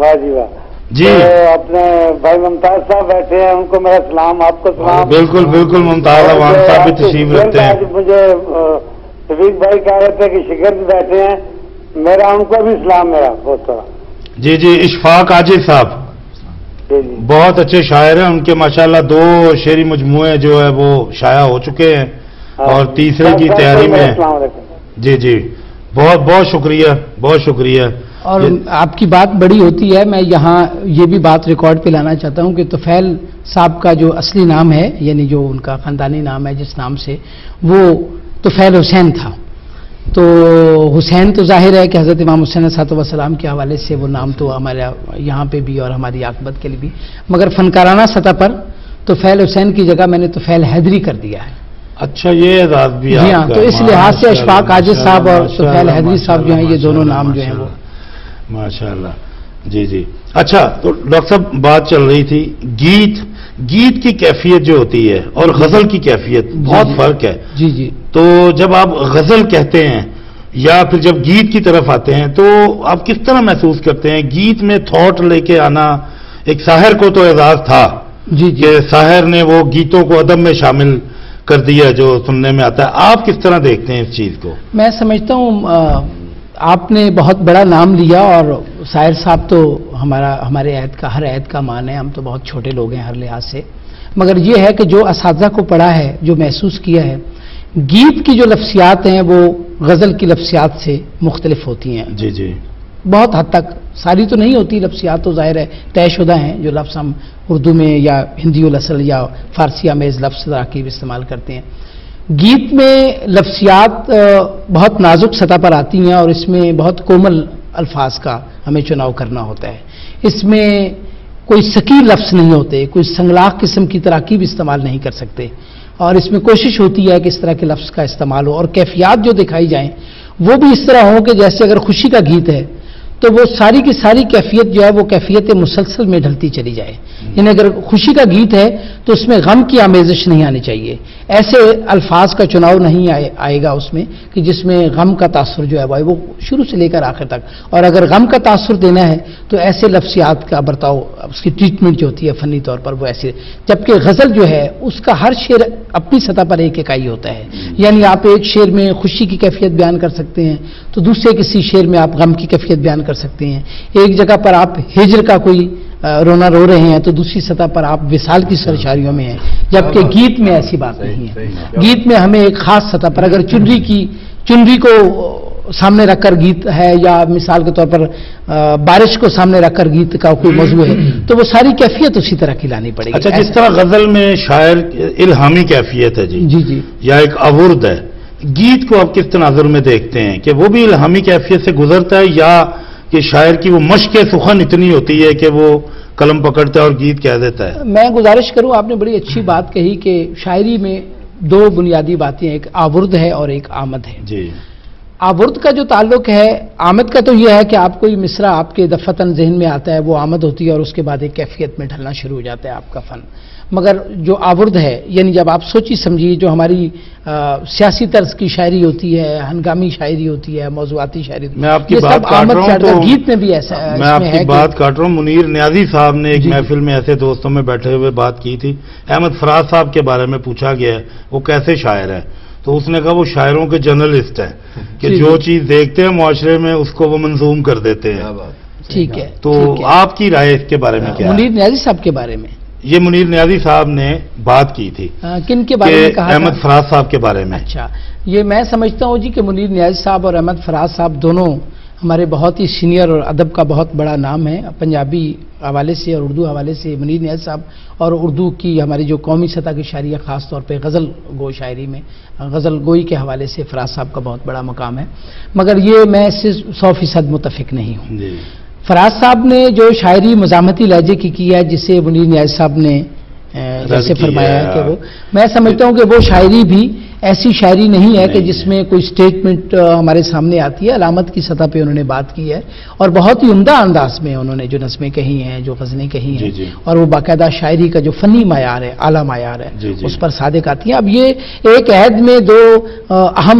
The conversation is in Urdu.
واہ جی واہ جی اپنے بھائی ممتاز صاحب بیٹھے ہیں، ان کو میرا سلام، آپ کو سلام۔ بالکل بالکل، ممتاز عوام صاحب بھی تشریف رکھتے ہیں۔ مجھے شفیق بھائی کہہ رہے تھے کہ شگرد بیٹھے ہیں، میرا ان کو بھی سلام میرا بہت سارا۔ جی جی، اشفاق عاجز صاحب بہت اچھے شاعر ہیں، ان کے ماشاءاللہ 2 شعری مجموعے جو ہے وہ شائع ہو چکے ہیں اور تیسرے کی تیاری میں۔ السلام علیکم۔ جی جی، بہت بہت شکریہ، بہت شکریہ۔ اور آپ کی بات بڑی ہوتی ہے، میں یہاں یہ بھی بات ریکارڈ پہ لانا چاہتا ہوں کہ طفیل صاحب کا جو اصلی نام ہے، یعنی جو ان کا خاندانی نام ہے جس نام سے، وہ طفیل حسین تھا۔ تو حسین تو ظاہر ہے کہ حضرت امام حسین علیہ السلام کے حوالے سے وہ نام تو ہمارے یہاں پہ بھی اور ہماری عاقبت کے لیے بھی، مگر فنکارانہ سطح پر طفیل حسین کی جگہ میں نے طفیل حیدری کر دیا ہے۔ اچھا، یہ اعزاز بھی جی ہاں، تو اس لحاظ سے اشفاق عاجز صاحب اور طفیل حیدری صاحب جو ہیں، یہ دونوں نام جو ہیں وہ ماشاءاللہ۔ جی جی، اچھا تو ڈاکٹر صاحب بات چل رہی تھی گیت کی کیفیت جو ہوتی ہے اور غزل کی کیفیت بہت فرق ہے۔ جی جی، تو جب آپ غزل کہتے ہیں یا پھر جب گیت کی طرف آتے ہیں تو آپ کس طرح محسوس کرتے ہیں؟ گیت میں تھاٹ لے کے آنا، ایک ساحر کو تو اعزاز تھا جی جی، کہ ساحر نے وہ گیتوں کو ادب میں شامل کر دیا جو سننے میں آتا ہے، آپ کس طرح دیکھتے ہیں اس چیز کو؟ میں سمجھتا ہوں آپ نے بہت بڑا نام لیا، اور ساحر صاحب تو ہمارے عہد کا، ہر عہد کا مان ہے، ہم تو بہت چھوٹے لوگ ہیں ہر لحاظ سے، مگر یہ ہے کہ جو اساتذہ کو پڑھا ہے، جو محسوس کیا ہے، گیت کی جو لفظیات ہیں وہ غزل کی لفظیات سے مختلف ہوتی ہیں۔ جی جی، بہت حد تک، ساری تو نہیں ہوتی، لفظیات تو ظاہر ہے طے شدہ ہیں، جو لفظ ہم اردو میں یا ہندی الاصل یا فارسی آمیز لفظ تراکیب استعمال کرتے ہیں۔ گیت میں لفظیات بہت نازک سطح پر آتی ہیں اور اس میں بہت کومل الفاظ کا ہمیں چناؤ کرنا ہوتا ہے۔ اس میں کوئی ثقیل لفظ نہیں ہوتے، کوئی سنگلاخ قسم کی تراکیب استعمال نہیں کر سکتے، اور اس میں کوشش ہوتی ہے کہ اس طرح کے لفظ کا استعمال ہو، اور کیفیات جو دکھائی جائیں وہ بھی اس طرح ہو کہ جیسے اگر خوشی کا گیت ہے تو وہ ساری کی ساری کیفیت جو ہے وہ کیفیت مسلسل میں ڈھلتی چلی جائے، یعنی اگر خوشی کا گیت ہے تو اس میں غم کی آمیزش نہیں آنی چاہیے، ایسے الفاظ کا چناؤ نہیں آئے گا اس میں کہ جس میں غم کا تاثر جو ہے وہ شروع سے لے کر آخر تک، اور اگر غم کا تاثر دینا ہے تو ایسے لفظیات کا برتاؤ، اس کی ٹریٹمنٹ جو ہوتی ہے فنی طور پر وہ ایسی، جبکہ غزل جو ہے اس کا ہر شعر اپنی سطح پر ایک اکائی ہوتا ہے، یعنی آپ ایک شعر میں خوشی کی کیفیت بیان کر سکتے ہیں تو دوسرے کسی شعر میں آپ غم کی کیفیت بیان کر سکتے ہیں، ایک جگہ پر آپ ہجر کا کوئی رونا رو رہے ہیں تو دوسری سطح پر آپ وصال کی سرشاریوں میں ہیں، جبکہ گیت میں ایسی بات نہیں ہے۔ گیت میں ہمیں ایک خاص سطح پر، اگر چنری کو سامنے رکھ کر گیت ہے، یا مثال کے طور پر بارش کو سامنے رکھ کر گیت کا کوئی موضوع ہے تو وہ ساری کیفیت اسی طرح کی لانی پڑے گی۔ اچھا، جس طرح غزل میں شاعر الہامی کیفیت ہے جی جی جی، یا ایک اورد ہے، گیت کو آپ کس تناظر میں دیکھتے ہیں کہ وہ بھی الہامی کیفیت سے گزرتا ہے، یا کہ شاعر کی وہ مشق سخن اتنی ہوتی ہے کہ وہ قلم پکڑتا ہے اور گیت کہہ دیتا ہے؟ میں گزارش کروں، آپ نے بڑی اچھی بات کہی کہ شاعری میں 2 بنیادی باتیں، ایک آورد ہے اور ایک آمد ہے۔ جی، آورد کا جو تعلق ہے، آمد کا تو یہ ہے کہ آپ کوئی مصرع آپ کے دفتن ذہن میں آتا ہے، وہ آمد ہوتی ہے اور اس کے بعد ایک کیفیت میں ڈھلنا شروع ہو جاتا ہے آپ کا فن، مگر جو آورد ہے، یعنی جب آپ سوچی سمجھیے، جو ہماری سیاسی طرز کی شاعری ہوتی ہے، ہنگامی شاعری ہوتی ہے، موضوعاتی شاعری ہوتی ہے، میں آپ کی بات کاٹ رہا ہوں تو گیت میں بھی ایسا ہے، میں آپ کی بات کاٹ رہا ہوں، منیر نیازی صاحب نے ایک محفل میں ایسے دوستوں میں بیٹھے ہوئے بات کی تھی، احمد فراز صاحب کے بارے میں پوچھا گیا ہے وہ کیسے شاعر ہے، تو اس نے کہا وہ شاعروں کے جرنلسٹ ہیں کہ جو چیز دیکھتے ہیں معاشرے میں اس کو وہ منظوم کر دیتے ہیں۔ ٹھیک ہے، تو آپ کی رائے اس کے بارے میں کیا ہے؟ منیر نیازی صاحب کے بارے میں یہ منیر نیازی صاحب نے بات کی تھی، کن کے بارے میں کہا؟ احمد فراز صاحب کے بارے میں۔ اچھا، یہ میں سمجھتا ہوں جی کہ منیر نیازی صاحب اور احمد فراز صاحب دونوں ہمارے بہت ہی سینئر اور ادب کا بہت بڑا نام ہے، پنجابی حوالے سے اور اردو حوالے سے منیر نیازی صاحب، اور اردو کی ہماری جو قومی سطح کی شاعری ہے، خاص طور پہ غزل گو شاعری میں غزل گوئی کے حوالے سے فراز صاحب کا بہت بڑا مقام ہے، مگر یہ میں اس سے 100% متفق نہیں ہوں۔ فراز صاحب نے جو شاعری مزاحمتی لہجے کی ہے، جسے منیر نیازی صاحب نے جیسے فرمایا ہے کہ وہ، میں سمجھتا ہوں کہ وہ شاعری بھی ایسی شاعری نہیں ہے کہ جس میں کوئی سٹیٹمنٹ ہمارے سامنے آتی ہے، علامت کی سطح پہ انہوں نے بات کی ہے، اور بہت ہی عمدہ انداز میں انہوں نے جو نظمیں کہی ہیں، جو غزلیں کہی ہیں، اور وہ باقاعدہ شاعری کا جو فنی معیار ہے، اعلیٰ معیار ہے، اس پر صادق آتی ہیں۔ اب یہ ایک عہد میں 2 اہم